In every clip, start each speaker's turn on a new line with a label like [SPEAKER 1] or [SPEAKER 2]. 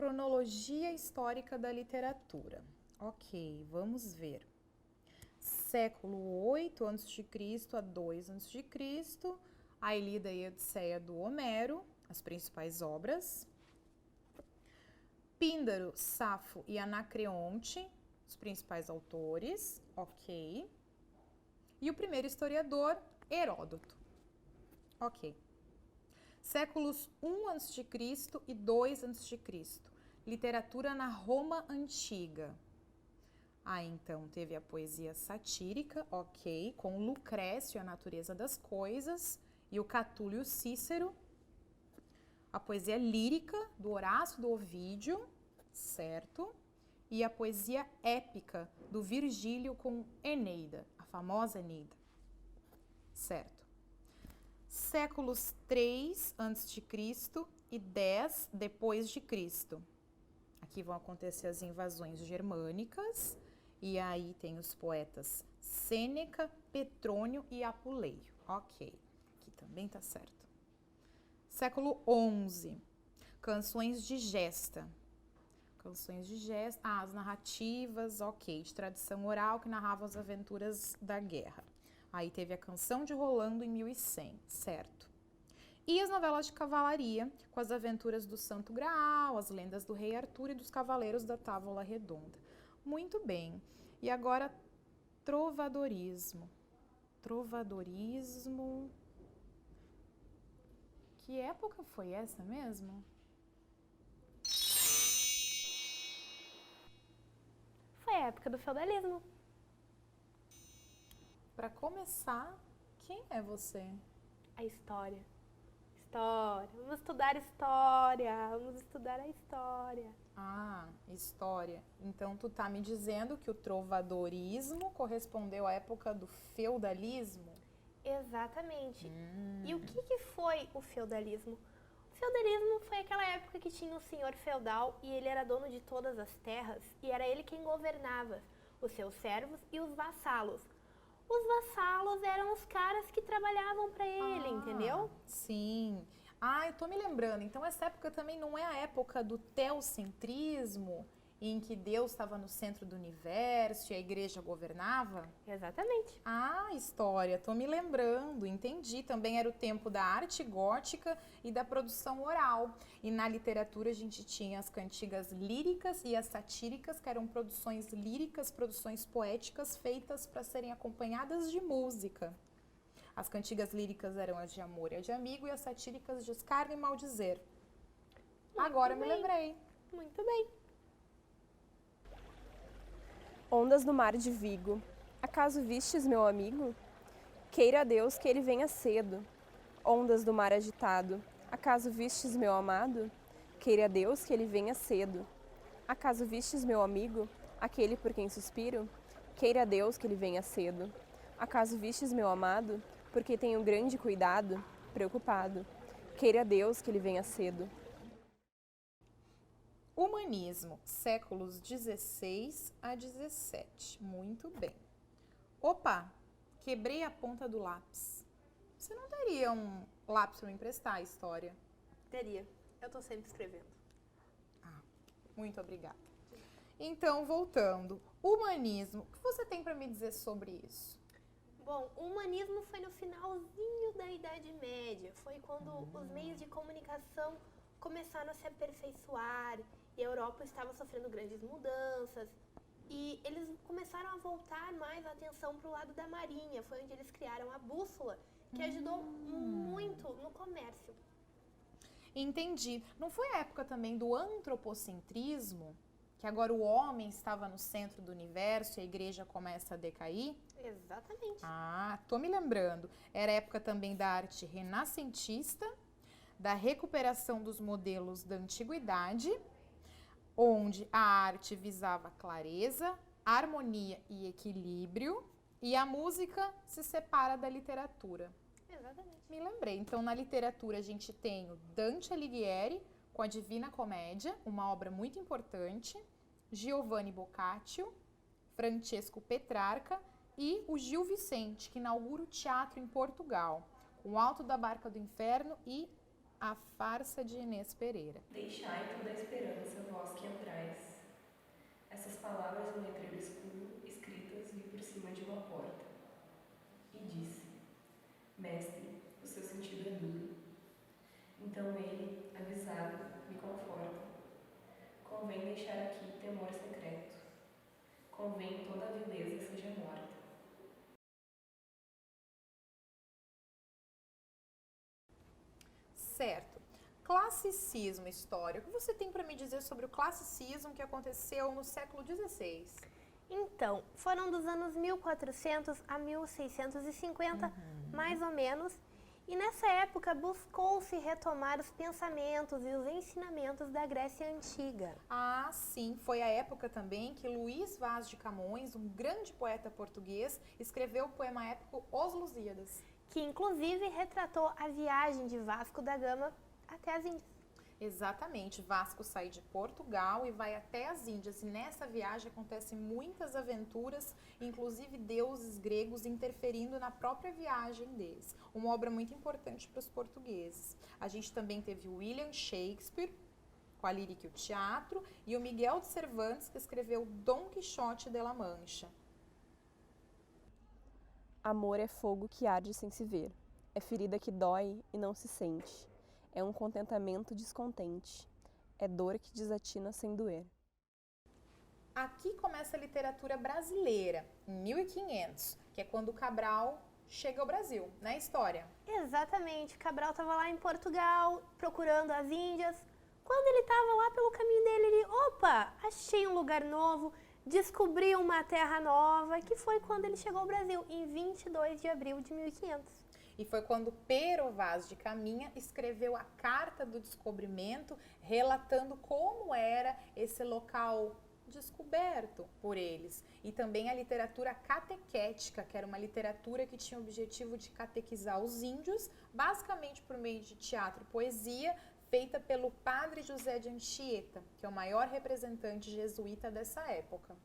[SPEAKER 1] cronologia histórica da literatura. Ok, vamos ver. Século 8 a.C. a 2 a.C., a Ilíada e a Odisseia do Homero, as principais obras. Píndaro, Safo e Anacreonte, os principais autores, ok. E o primeiro historiador, Heródoto, ok. Séculos 1 a.C. e 2 a.C., literatura na Roma Antiga. Aí, então, teve a poesia satírica, ok, com Lucrécio, a natureza das coisas, e o Catulio Cícero. A poesia lírica, do Horácio, do Ovídio, certo? E a poesia épica, do Virgílio com Eneida, a famosa Eneida, certo? Séculos 3 a.C. e 10 depois de Cristo. Aqui vão acontecer as invasões germânicas, e aí tem os poetas Sêneca, Petrônio e Apuleio. Ok, aqui também tá certo. Século 11, canções de gesta. Canções de gesta, as narrativas, ok, de tradição oral que narravam as aventuras da guerra. Aí teve a Canção de Rolando em 1100, certo? E as novelas de cavalaria, com as aventuras do Santo Graal, as lendas do Rei Arthur e dos Cavaleiros da Távola Redonda. Muito bem. E agora, trovadorismo. Trovadorismo. Que época foi essa mesmo?
[SPEAKER 2] Foi a época do feudalismo.
[SPEAKER 1] Para começar, quem é você?
[SPEAKER 2] A história. História. Vamos estudar história. Vamos estudar a história.
[SPEAKER 1] Ah, história. Então tu tá me dizendo que o trovadorismo correspondeu à época do feudalismo?
[SPEAKER 2] Exatamente. E o que foi o feudalismo? O feudalismo foi aquela época que tinha um senhor feudal e ele era dono de todas as terras e era ele quem governava os seus servos e os vassalos. Os vassalos eram os caras que trabalhavam para ele, entendeu?
[SPEAKER 1] Sim. Ah, eu tô me lembrando. Então essa época também não é a época do teocentrismo, em que Deus estava no centro do universo e a igreja governava?
[SPEAKER 2] Exatamente.
[SPEAKER 1] Ah, história, tô me lembrando, entendi. Também era o tempo da arte gótica e da produção oral. E na literatura a gente tinha as cantigas líricas e as satíricas, que eram produções líricas, produções poéticas feitas para serem acompanhadas de música. As cantigas líricas eram as de amor e as de amigo, e as satíricas de escárnio e maldizer. Agora me lembrei.
[SPEAKER 2] Muito bem.
[SPEAKER 3] Ondas do mar de Vigo, acaso vistes meu amigo? Queira Deus que ele venha cedo. Ondas do mar agitado, acaso vistes meu amado? Queira Deus que ele venha cedo. Acaso vistes meu amigo, aquele por quem suspiro? Queira Deus que ele venha cedo. Acaso vistes meu amado, porque tenho grande cuidado, preocupado? Queira Deus que ele venha cedo.
[SPEAKER 1] Humanismo, séculos 16 a 17. Muito bem. Opa, quebrei a ponta do lápis. Você não teria um lápis para me emprestar, história?
[SPEAKER 2] Teria. Eu tô sempre escrevendo.
[SPEAKER 1] Ah, muito obrigada. Então, voltando. Humanismo, o que você tem para me dizer sobre isso?
[SPEAKER 2] Bom, o humanismo foi no finalzinho da Idade Média. Foi quando os meios de comunicação começaram a se aperfeiçoar e a Europa estava sofrendo grandes mudanças. E eles começaram a voltar mais a atenção para o lado da marinha. Foi onde eles criaram a bússola, que ajudou muito no comércio.
[SPEAKER 1] Entendi. Não foi a época também do antropocentrismo? Que agora o homem estava no centro do universo e a igreja começa a decair?
[SPEAKER 2] Exatamente.
[SPEAKER 1] Ah, tô me lembrando. Era a época também da arte renascentista, da recuperação dos modelos da antiguidade, onde a arte visava clareza, harmonia e equilíbrio, e a música se separa da literatura.
[SPEAKER 2] Exatamente.
[SPEAKER 1] Me lembrei. Então, na literatura, a gente tem o Dante Alighieri com a Divina Comédia, uma obra muito importante, Giovanni Boccaccio, Francesco Petrarca e o Gil Vicente, que inaugura o teatro em Portugal, com o Alto da Barca do Inferno e A farsa de Inês Pereira.
[SPEAKER 4] Deixai toda a esperança, vós que entrais. Essas palavras no letreiro escuro, escritas, vi por cima de uma porta. E disse: Mestre, o seu sentido é duro. Então ele, avisado, me conforta. Convém deixar aqui temor secreto. Convém toda a vileza seja morta.
[SPEAKER 1] Certo. Classicismo, história. O que você tem para me dizer sobre o classicismo que aconteceu no século XVI?
[SPEAKER 2] Então, foram dos anos 1400 a 1650, mais ou menos, e nessa época buscou-se retomar os pensamentos e os ensinamentos da Grécia Antiga.
[SPEAKER 1] Ah, sim. Foi a época também que Luís Vaz de Camões, um grande poeta português, escreveu o poema épico Os Lusíadas.
[SPEAKER 2] Que inclusive retratou a viagem de Vasco da Gama até as Índias.
[SPEAKER 1] Exatamente. Vasco sai de Portugal e vai até as Índias. E nessa viagem acontecem muitas aventuras, inclusive deuses gregos interferindo na própria viagem deles. Uma obra muito importante para os portugueses. A gente também teve o William Shakespeare, com a lírica e o teatro, e o Miguel de Cervantes, que escreveu Dom Quixote de la Mancha.
[SPEAKER 3] Amor é fogo que arde sem se ver, é ferida que dói e não se sente, é um contentamento descontente, é dor que desatina sem doer.
[SPEAKER 1] Aqui começa a literatura brasileira, em 1500, que é quando Cabral chega ao Brasil, na história.
[SPEAKER 2] Exatamente, Cabral estava lá em Portugal, procurando as Índias. Quando ele estava lá pelo caminho dele, ele, opa, achei um lugar novo, descobri uma terra nova, que foi quando ele chegou ao Brasil, em 22 de abril de 1500.
[SPEAKER 1] E foi quando Pero Vaz de Caminha escreveu a Carta do Descobrimento, relatando como era esse local descoberto por eles. E também a literatura catequética, que era uma literatura que tinha o objetivo de catequizar os índios, basicamente por meio de teatro e poesia, feita pelo padre José de Anchieta, que é o maior representante jesuíta dessa época.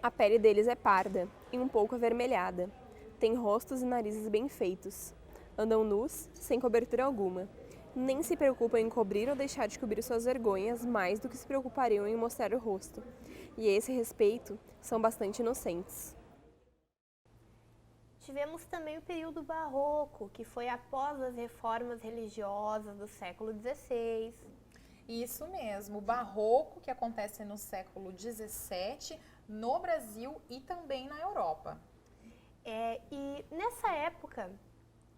[SPEAKER 3] A pele deles é parda e um pouco avermelhada. Têm rostos e narizes bem feitos. Andam nus, sem cobertura alguma. Nem se preocupam em cobrir ou deixar de cobrir suas vergonhas mais do que se preocupariam em mostrar o rosto. E a esse respeito, são bastante inocentes.
[SPEAKER 2] Tivemos também o período barroco, que foi após as reformas religiosas do século XVI.
[SPEAKER 1] Isso mesmo, o barroco que acontece no século XVII, no Brasil e também na Europa.
[SPEAKER 2] E nessa época,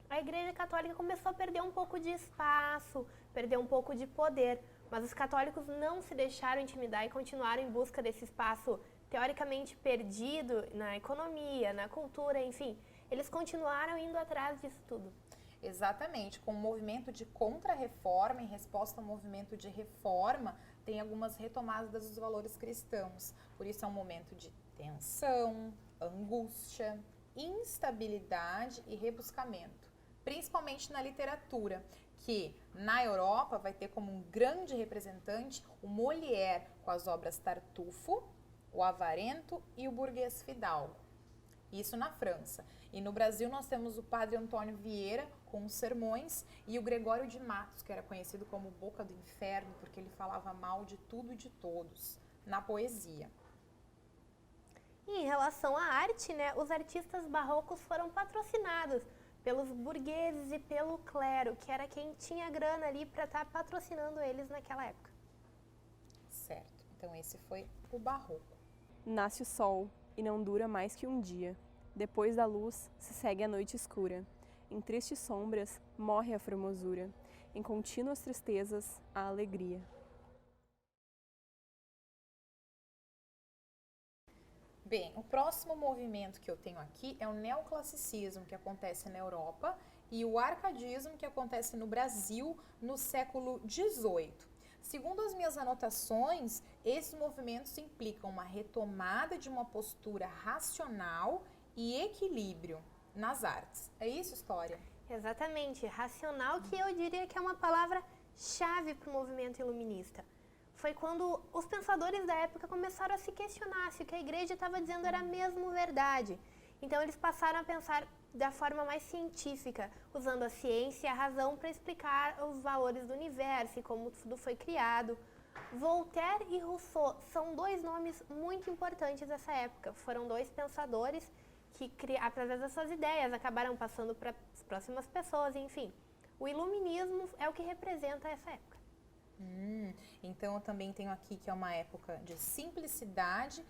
[SPEAKER 2] a Igreja Católica começou a perder um pouco de espaço, perder um pouco de poder, mas os católicos não se deixaram intimidar e continuaram em busca desse espaço teoricamente perdido na economia, na cultura, enfim. Eles continuaram indo atrás disso tudo.
[SPEAKER 1] Exatamente, com o movimento de contra-reforma, em resposta ao movimento de reforma, tem algumas retomadas dos valores cristãos. Por isso é um momento de tensão, angústia, instabilidade e rebuscamento, principalmente na literatura, que na Europa vai ter como um grande representante o Molière, com as obras Tartufo, o Avarento e o Burguês Fidalgo. Isso na França. E no Brasil nós temos o padre Antônio Vieira com os sermões e o Gregório de Matos, que era conhecido como Boca do Inferno, porque ele falava mal de tudo e de todos, na poesia.
[SPEAKER 2] E em relação à arte, né, os artistas barrocos foram patrocinados pelos burgueses e pelo clero, que era quem tinha grana ali para estar patrocinando eles naquela época.
[SPEAKER 1] Certo, então esse foi o barroco.
[SPEAKER 3] Nasce o sol e não dura mais que um dia. Depois da luz se segue a noite escura. Em tristes sombras morre a formosura. Em contínuas tristezas a alegria.
[SPEAKER 1] Bem, o próximo movimento que eu tenho aqui é o neoclassicismo, que acontece na Europa, e o arcadismo, que acontece no Brasil no século XVIII. Segundo as minhas anotações, esses movimentos implicam uma retomada de uma postura racional e equilíbrio nas artes. É isso, História?
[SPEAKER 2] Exatamente, racional, que eu diria que é uma palavra-chave para o movimento iluminista. Foi quando os pensadores da época começaram a se questionar se o que a igreja estava dizendo era mesmo verdade. Então eles passaram a pensar da forma mais científica, usando a ciência e a razão para explicar os valores do universo e como tudo foi criado. Voltaire e Rousseau são dois nomes muito importantes dessa época. Foram dois pensadores que, através das suas ideias, acabaram passando para as próximas pessoas, enfim. O iluminismo é o que representa essa época.
[SPEAKER 1] Então eu também tenho aqui que é uma época de simplicidade,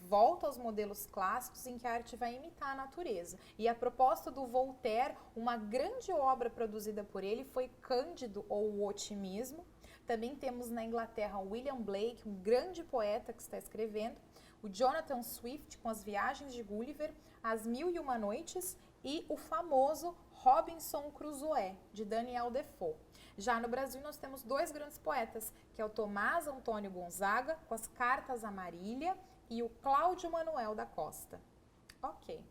[SPEAKER 1] volta aos modelos clássicos em que a arte vai imitar a natureza. E a proposta do Voltaire, uma grande obra produzida por ele, foi Cândido ou o Otimismo. Também temos na Inglaterra William Blake, um grande poeta que está escrevendo, o Jonathan Swift com As Viagens de Gulliver, As Mil e Uma Noites e o famoso Robinson Crusoe, de Daniel Defoe. Já no Brasil nós temos dois grandes poetas, que é o Tomás Antônio Gonzaga, com as Cartas à Marília, e o Cláudio Manuel da Costa. Ok.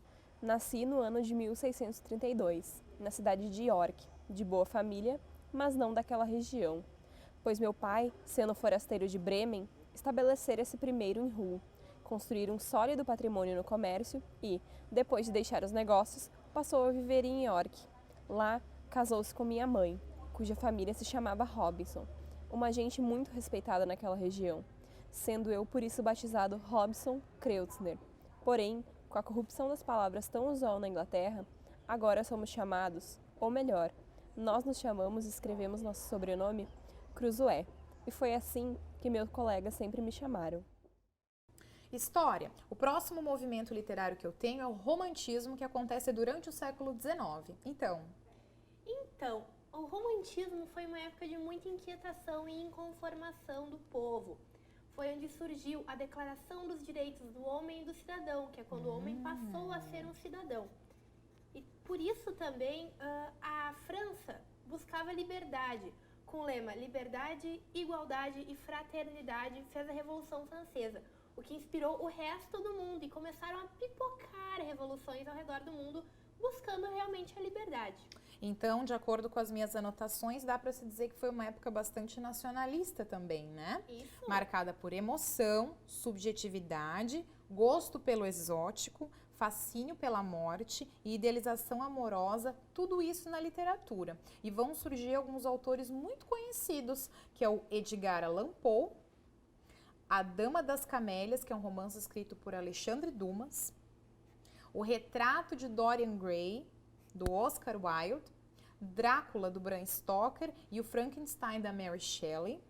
[SPEAKER 3] Nasci no ano de 1632, na cidade de York, de boa família, mas não daquela região, pois meu pai, sendo forasteiro de Bremen, estabelecera-se primeiro em Hull, construir um sólido patrimônio no comércio e, depois de deixar os negócios, passou a viver em York. Lá, casou-se com minha mãe, cuja família se chamava Robinson, uma gente muito respeitada naquela região, sendo eu por isso batizado Robson Kreutzner. Porém, com a corrupção das palavras tão usual na Inglaterra, agora somos chamados, ou melhor, nós nos chamamos e escrevemos nosso sobrenome Crusoe, e foi assim que meus colegas sempre me chamaram.
[SPEAKER 1] História. O próximo movimento literário que eu tenho é o romantismo, que acontece durante o século XIX. Então,
[SPEAKER 2] o romantismo foi uma época de muita inquietação e inconformação do povo. Foi onde surgiu a Declaração dos Direitos do Homem e do Cidadão, que é quando o homem passou a ser um cidadão. E por isso também a França buscava liberdade, com o lema Liberdade, Igualdade e Fraternidade, fez a Revolução Francesa, o que inspirou o resto do mundo e começaram a pipocar revoluções ao redor do mundo, buscando realmente a liberdade.
[SPEAKER 1] Então, de acordo com as minhas anotações, dá para se dizer que foi uma época bastante nacionalista também, né?
[SPEAKER 2] Isso.
[SPEAKER 1] Marcada por emoção, subjetividade, gosto pelo exótico, fascínio pela morte e idealização amorosa, tudo isso na literatura. E vão surgir alguns autores muito conhecidos, que é o Edgar Allan Poe, A Dama das Camélias, que é um romance escrito por Alexandre Dumas, O Retrato de Dorian Gray, do Oscar Wilde, Drácula, do Bram Stoker e o Frankenstein, da Mary Shelley.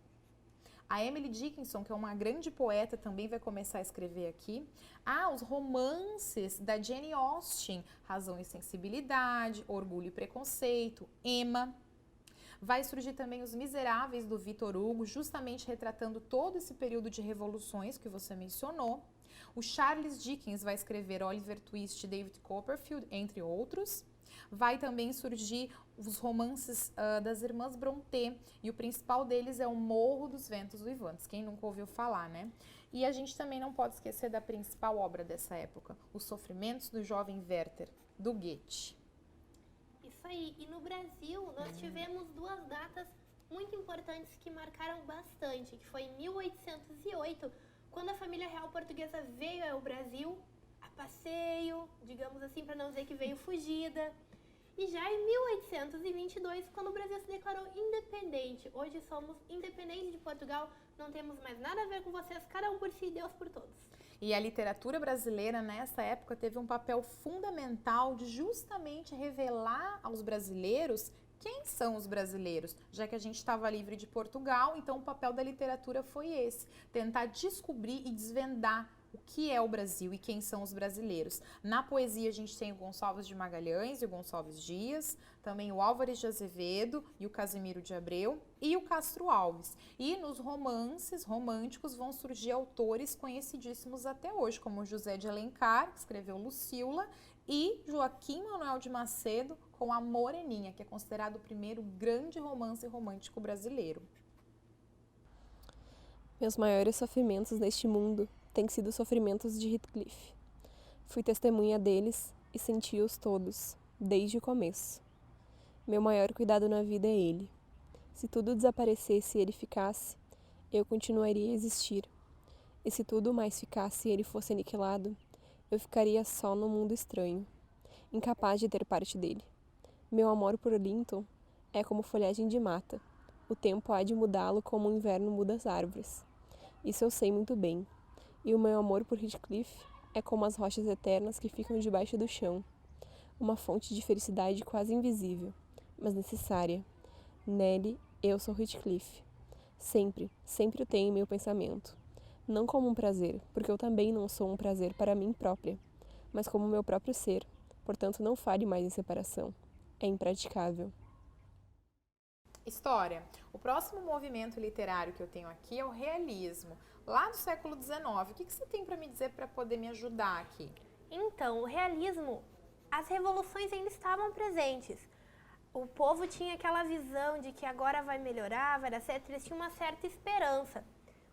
[SPEAKER 1] A Emily Dickinson, que é uma grande poeta, também vai começar a escrever aqui. Os romances da Jane Austen, Razão e Sensibilidade, Orgulho e Preconceito, Emma. Vai surgir também Os Miseráveis, do Victor Hugo, justamente retratando todo esse período de revoluções que você mencionou. O Charles Dickens vai escrever Oliver Twist e David Copperfield, entre outros. Vai também surgir os romances das irmãs Brontë, e o principal deles é O Morro dos Ventos Uivantes, quem nunca ouviu falar, né? E a gente também não pode esquecer da principal obra dessa época, Os Sofrimentos do Jovem Werther, do Goethe.
[SPEAKER 2] Isso aí. E no Brasil, nós tivemos duas datas muito importantes que marcaram bastante, que foi em 1808, quando a família real portuguesa veio ao Brasil a passeio, digamos assim, para não dizer que veio fugida. E já em 1822, quando o Brasil se declarou independente. Hoje somos independentes de Portugal, não temos mais nada a ver com vocês, cada um por si e Deus por todos.
[SPEAKER 1] E a literatura brasileira, nessa época, teve um papel fundamental de justamente revelar aos brasileiros quem são os brasileiros, já que a gente estava livre de Portugal, então o papel da literatura foi esse, tentar descobrir e desvendar o que é o Brasil e quem são os brasileiros. Na poesia a gente tem o Gonçalves de Magalhães e o Gonçalves Dias, também o Álvares de Azevedo e o Casimiro de Abreu e o Castro Alves. E nos romances românticos vão surgir autores conhecidíssimos até hoje, como José de Alencar, que escreveu Lucília, e Joaquim Manuel de Macedo com A Moreninha, que é considerado o primeiro grande romance romântico brasileiro.
[SPEAKER 3] Meus maiores sofrimentos neste mundo têm sido sofrimentos de Heathcliff. Fui testemunha deles e senti-os todos, desde o começo. Meu maior cuidado na vida é ele. Se tudo desaparecesse e ele ficasse, eu continuaria a existir. E se tudo mais ficasse e ele fosse aniquilado, eu ficaria só no mundo estranho, incapaz de ter parte dele. Meu amor por Linton é como folhagem de mata. O tempo há de mudá-lo como o inverno muda as árvores. Isso eu sei muito bem. E o meu amor por Heathcliff é como as rochas eternas que ficam debaixo do chão. Uma fonte de felicidade quase invisível, mas necessária. Nele, eu sou Heathcliff. Sempre, sempre o tenho em meu pensamento. Não como um prazer, porque eu também não sou um prazer para mim própria, mas como meu próprio ser. Portanto, não fale mais em separação. É impraticável.
[SPEAKER 1] História. O próximo movimento literário que eu tenho aqui é o realismo, lá do século XIX. O que você tem para me dizer para poder me ajudar aqui?
[SPEAKER 2] Então, o realismo, as revoluções ainda estavam presentes. O povo tinha aquela visão de que agora vai melhorar, vai dar certo, eles tinham uma certa esperança.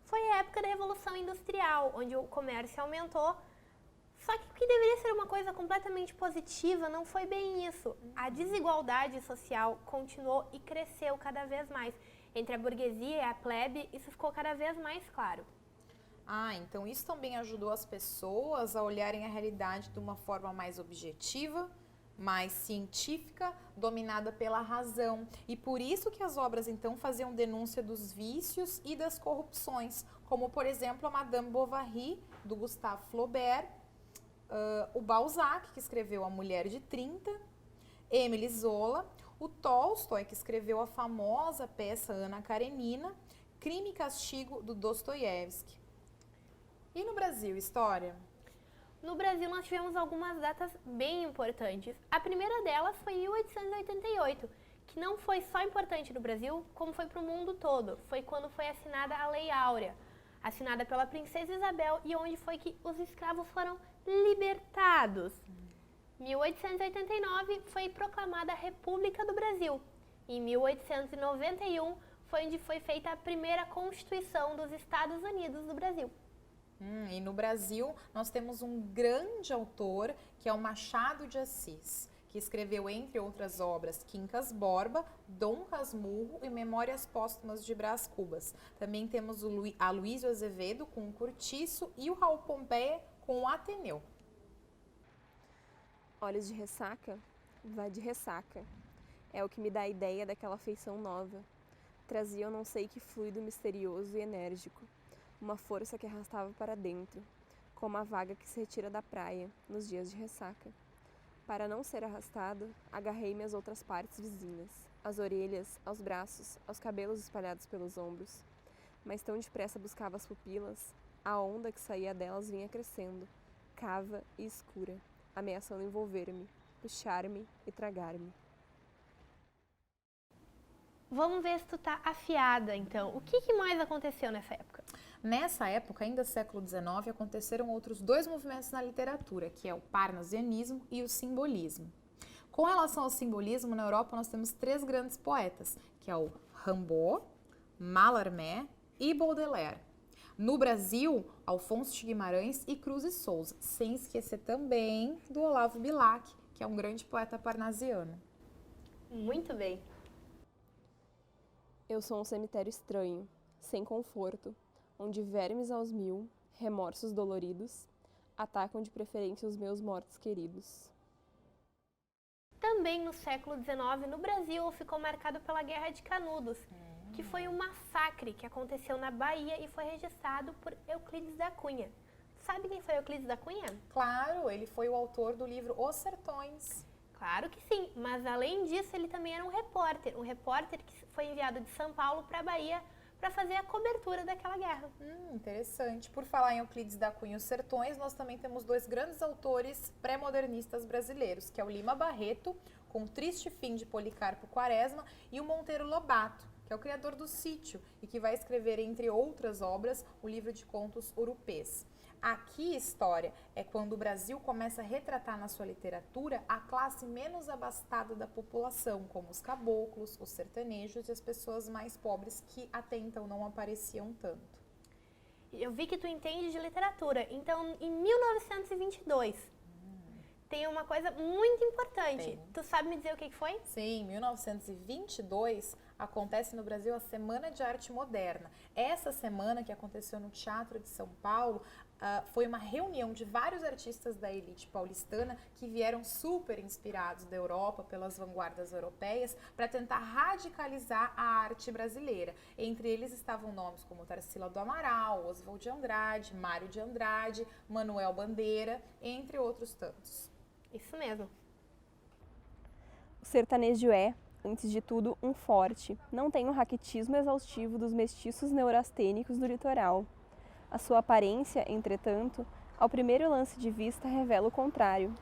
[SPEAKER 2] Foi a época da Revolução Industrial, onde o comércio aumentou. Só que o que deveria ser uma coisa completamente positiva não foi bem isso. A desigualdade social continuou e cresceu cada vez mais. Entre a burguesia e a plebe, isso ficou cada vez mais claro.
[SPEAKER 1] Ah, então isso também ajudou as pessoas a olharem a realidade de uma forma mais objetiva, mais científica, dominada pela razão. E por isso que as obras então faziam denúncia dos vícios e das corrupções, como por exemplo a Madame Bovary, do Gustave Flaubert, o Balzac, que escreveu A Mulher de 30, Emile Zola, o Tolstói, que escreveu a famosa peça Ana Karenina, Crime e Castigo, do Dostoiévski. E no Brasil, história?
[SPEAKER 2] No Brasil, nós tivemos algumas datas bem importantes. A primeira delas foi em 1888, que não foi só importante no Brasil, como foi para o mundo todo. Foi quando foi assinada a Lei Áurea, assinada pela Princesa Isabel, e onde foi que os escravos foram libertados. Em 1889 foi proclamada a República do Brasil. Em 1891 foi onde foi feita a primeira Constituição dos Estados Unidos do Brasil.
[SPEAKER 1] E no Brasil nós temos um grande autor que é o Machado de Assis, que escreveu, entre outras obras, Quincas Borba, Dom Casmurro e Memórias Póstumas de Brás Cubas. Também temos a Aloysio Azevedo com o Curtiço e o Raul Pompeia com o Ateneu.
[SPEAKER 3] Olhos de ressaca? Vai de ressaca. É o que me dá a ideia daquela feição nova. Trazia eu não sei que fluido misterioso e enérgico. Uma força que arrastava para dentro, como a vaga que se retira da praia nos dias de ressaca. Para não ser arrastado, agarrei-me às outras partes vizinhas, às orelhas, aos braços, aos cabelos espalhados pelos ombros. Mas tão depressa buscava as pupilas, a onda que saía delas vinha crescendo, cava e escura, ameaçando envolver-me, puxar-me e tragar-me.
[SPEAKER 2] Vamos ver se tu tá afiada, então. O que mais aconteceu nessa época?
[SPEAKER 1] Nessa época, ainda século XIX, aconteceram outros dois movimentos na literatura, que é o parnasianismo e o simbolismo. Com relação ao simbolismo, na Europa nós temos três grandes poetas, que é o Rimbaud, Mallarmé e Baudelaire. No Brasil, Alfonso de Guimarães e Cruz e Souza, sem esquecer também do Olavo Bilac, que é um grande poeta parnasiano.
[SPEAKER 2] Muito bem.
[SPEAKER 3] Eu sou um cemitério estranho, sem conforto, onde vermes aos mil, remorsos doloridos, atacam de preferência os meus mortos queridos.
[SPEAKER 2] Também no século XIX, no Brasil, ficou marcado pela Guerra de Canudos, que foi um massacre que aconteceu na Bahia e foi registrado por Euclides da Cunha. Sabe quem foi Euclides da Cunha?
[SPEAKER 1] Claro, ele foi o autor do livro Os Sertões.
[SPEAKER 2] Claro que sim, mas além disso ele também era um repórter que foi enviado de São Paulo para a Bahia para fazer a cobertura daquela guerra.
[SPEAKER 1] Interessante. Por falar em Euclides da Cunha e Os Sertões, nós também temos dois grandes autores pré-modernistas brasileiros, que é o Lima Barreto, com O Triste Fim de Policarpo Quaresma, e o Monteiro Lobato, que é o criador do Sítio e que vai escrever, entre outras obras, o livro de contos Urupês. Aqui, história, é quando o Brasil começa a retratar na sua literatura a classe menos abastada da população, como os caboclos, os sertanejos e as pessoas mais pobres que até então não apareciam tanto.
[SPEAKER 2] Eu vi que tu entende de literatura, então em 1922 tem uma coisa muito importante. Tu sabe me dizer o que foi?
[SPEAKER 1] Sim, em 1922 acontece no Brasil a Semana de Arte Moderna. Essa semana que aconteceu no Teatro de São Paulo foi uma reunião de vários artistas da elite paulistana que vieram super inspirados da Europa, pelas vanguardas europeias, para tentar radicalizar a arte brasileira. Entre eles estavam nomes como Tarsila do Amaral, Oswald de Andrade, Mário de Andrade, Manuel Bandeira, entre outros tantos.
[SPEAKER 2] Isso mesmo.
[SPEAKER 3] O sertanejo é, antes de tudo, um forte. Não tem o raquitismo exaustivo dos mestiços neurastênicos do litoral. A sua aparência, entretanto, ao primeiro lance de vista revela o contrário.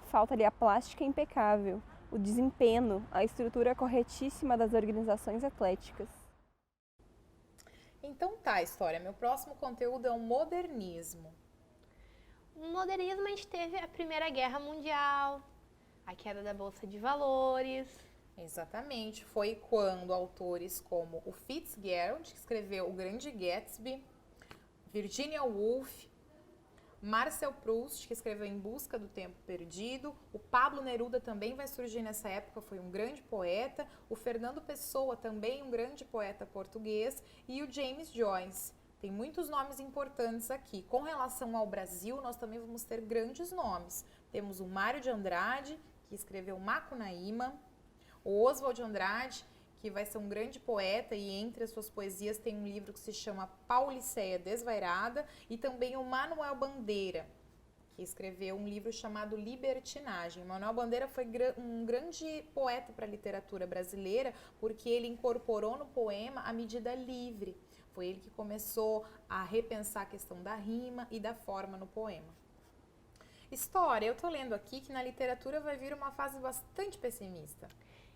[SPEAKER 3] Falta-lhe a plástica impecável, o desempenho, a estrutura corretíssima das organizações atléticas.
[SPEAKER 1] Então tá, História. Meu próximo conteúdo é o modernismo.
[SPEAKER 2] No modernismo a gente teve a Primeira Guerra Mundial, a queda da Bolsa de Valores.
[SPEAKER 1] Exatamente. Foi quando autores como o Fitzgerald, que escreveu O Grande Gatsby, Virginia Woolf, Marcel Proust, que escreveu Em Busca do Tempo Perdido, o Pablo Neruda também vai surgir nessa época, foi um grande poeta, o Fernando Pessoa, também um grande poeta português, e o James Joyce. Tem muitos nomes importantes aqui. Com relação ao Brasil, nós também vamos ter grandes nomes. Temos o Mário de Andrade, que escreveu Macunaíma, o Oswald de Andrade, que vai ser um grande poeta, e entre as suas poesias tem um livro que se chama Pauliceia Desvairada, e também o Manuel Bandeira, que escreveu um livro chamado Libertinagem. Manuel Bandeira foi um grande poeta para a literatura brasileira, porque ele incorporou no poema a medida livre. Foi ele que começou a repensar a questão da rima e da forma no poema. História, eu tô lendo aqui que na literatura vai vir uma fase bastante pessimista.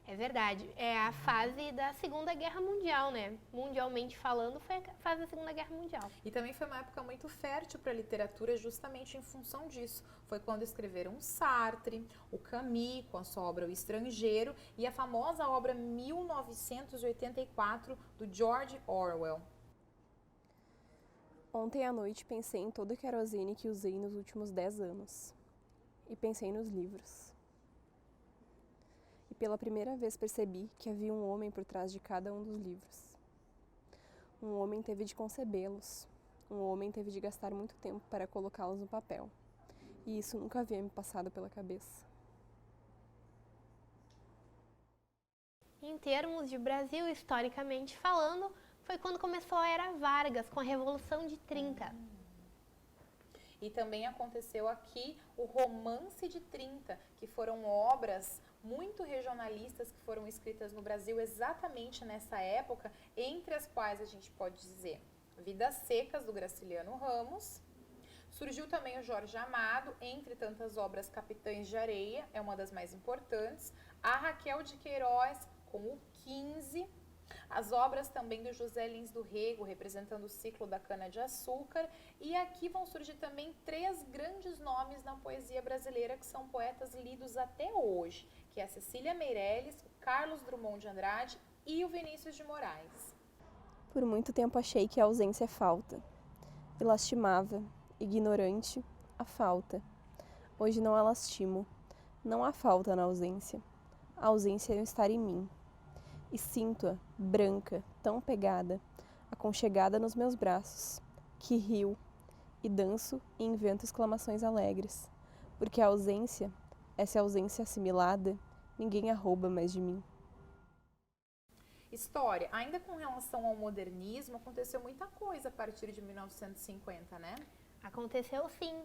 [SPEAKER 2] É verdade, é a fase da Segunda Guerra Mundial, né? Mundialmente falando, foi a fase da Segunda Guerra Mundial.
[SPEAKER 1] E também foi uma época muito fértil para a literatura justamente em função disso. Foi quando escreveram Sartre, o Camus, com a sua obra O Estrangeiro, e a famosa obra 1984, do George Orwell.
[SPEAKER 3] Ontem à noite pensei em todo o querosene que usei nos últimos 10 anos. E pensei nos livros. E pela primeira vez percebi que havia um homem por trás de cada um dos livros. Um homem teve de concebê-los. Um homem teve de gastar muito tempo para colocá-los no papel. E isso nunca havia me passado pela cabeça.
[SPEAKER 2] Em termos de Brasil, historicamente falando, foi quando começou a Era Vargas, com a Revolução de 30.
[SPEAKER 1] E também aconteceu aqui o Romance de 30, que foram obras muito regionalistas que foram escritas no Brasil exatamente nessa época, entre as quais a gente pode dizer Vidas Secas, do Graciliano Ramos. Surgiu também o Jorge Amado, entre tantas obras, Capitães de Areia, é uma das mais importantes. A Raquel de Queiroz, com o 15. As obras também do José Lins do Rego, representando o ciclo da cana-de-açúcar. E aqui vão surgir também 3 grandes nomes na poesia brasileira, que são poetas lidos até hoje, que é a Cecília Meirelles, o Carlos Drummond de Andrade e o Vinícius de Moraes.
[SPEAKER 3] Por muito tempo achei que a ausência é falta. E lastimava, ignorante, a falta. Hoje não a lastimo. Não há falta na ausência. A ausência é o estar em mim. E sinto-a, branca, tão pegada, aconchegada nos meus braços, que rio, e danço e invento exclamações alegres, porque a ausência, essa ausência assimilada, ninguém a rouba mais de mim.
[SPEAKER 1] História, ainda com relação ao modernismo, aconteceu muita coisa a partir de 1950, né?
[SPEAKER 2] Aconteceu sim.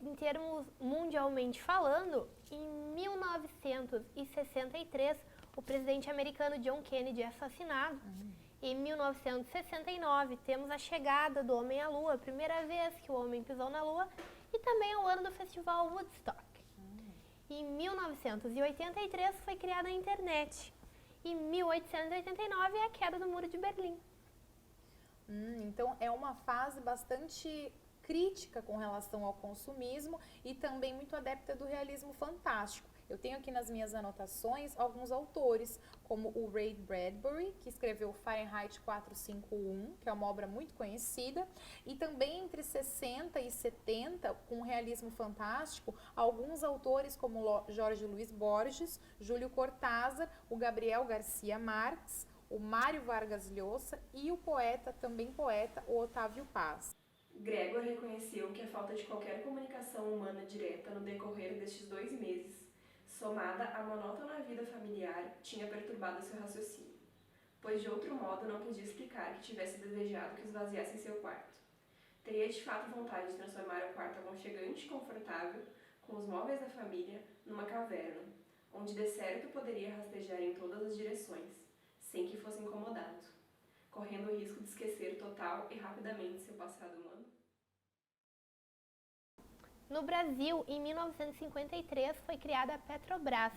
[SPEAKER 2] Em termos mundialmente falando, em 1963, o presidente americano John Kennedy é assassinado. Em 1969, temos a chegada do homem à Lua, a primeira vez que o homem pisou na Lua, e também é o ano do festival Woodstock. Em 1983 foi criada a internet. Em 1889 é a queda do Muro de Berlim.
[SPEAKER 1] Então é uma fase bastante crítica com relação ao consumismo e também muito adepta do realismo fantástico. Eu tenho aqui nas minhas anotações alguns autores, como o Ray Bradbury, que escreveu Fahrenheit 451, que é uma obra muito conhecida, e também entre 60 e 70, com realismo fantástico, alguns autores como Jorge Luiz Borges, Júlio Cortázar, o Gabriel Garcia Marques, o Mário Vargas Llosa e o poeta, também poeta, o Otávio Paz.
[SPEAKER 4] Gregor reconheceu que a falta de qualquer comunicação humana direta no decorrer destes 2 meses, somada à monótona vida familiar, tinha perturbado seu raciocínio, pois de outro modo não podia explicar que tivesse desejado que esvaziassem seu quarto. Teria de fato vontade de transformar o quarto aconchegante e confortável, com os móveis da família, numa caverna, onde de certo poderia rastejar em todas as direções, sem que fosse incomodado, correndo o risco de esquecer total e rapidamente seu passado humano.
[SPEAKER 2] No Brasil, em 1953, foi criada a Petrobras.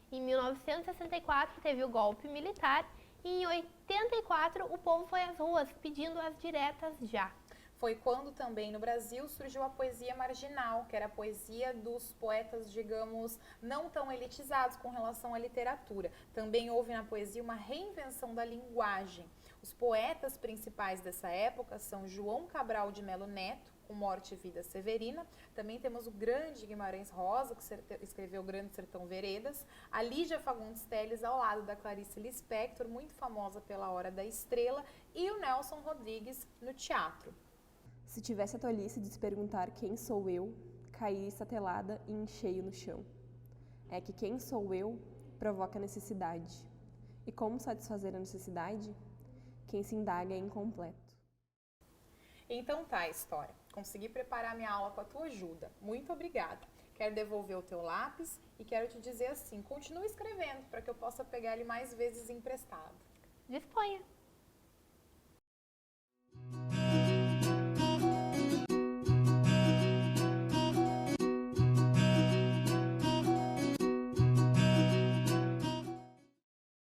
[SPEAKER 2] Em 1964, teve o golpe militar e em 84, o povo foi às ruas pedindo as diretas já.
[SPEAKER 1] Foi quando também no Brasil surgiu a poesia marginal, que era a poesia dos poetas, digamos, não tão elitizados com relação à literatura. Também houve na poesia uma reinvenção da linguagem. Os poetas principais dessa época são João Cabral de Melo Neto, com Morte e Vida Severina. Também temos o grande Guimarães Rosa, que escreveu O Grande Sertão Veredas. A Lígia Fagundes Telles, ao lado da Clarice Lispector, muito famosa pela Hora da Estrela. E o Nelson Rodrigues no teatro.
[SPEAKER 3] Se tivesse a tolice de se perguntar quem sou eu, cairia estatelada e em cheio no chão. É que quem sou eu provoca necessidade. E como satisfazer a necessidade? Quem se indaga é incompleto.
[SPEAKER 1] Então tá, História. Consegui preparar minha aula com a tua ajuda. Muito obrigada. Quero devolver o teu lápis e quero te dizer assim, continue escrevendo para que eu possa pegar ele mais vezes emprestado.
[SPEAKER 2] Disponha!